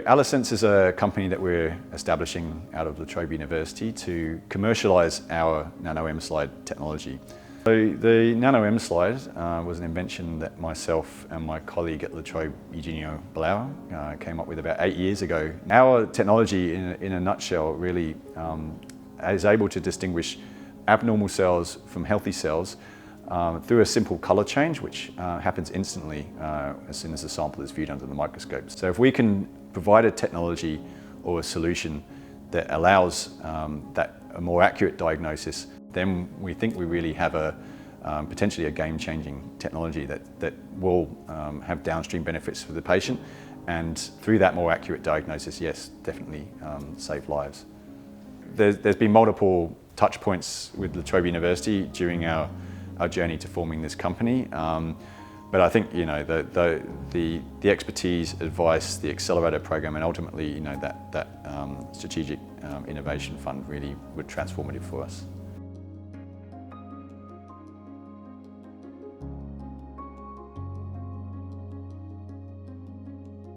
AlleSense is a company that we're establishing out of La Trobe University to commercialise our nano-M slide technology. So the nano-M slide was an invention that myself and my colleague at La Trobe, Eugeniu, Balaur, came up with about 8 years ago. Our technology, in a nutshell, really is able to distinguish abnormal cells from healthy cells through a simple colour change, which happens instantly as soon as the sample is viewed under the microscope. So if we can provide a technology or a solution that allows a more accurate diagnosis, then we think we really have potentially a game-changing technology that will have downstream benefits for the patient, and through that more accurate diagnosis, yes, definitely save lives. There's been multiple touch points with La Trobe University during our journey to forming this company, but I think the expertise, advice, the accelerator program, and ultimately that strategic innovation fund really were transformative for us.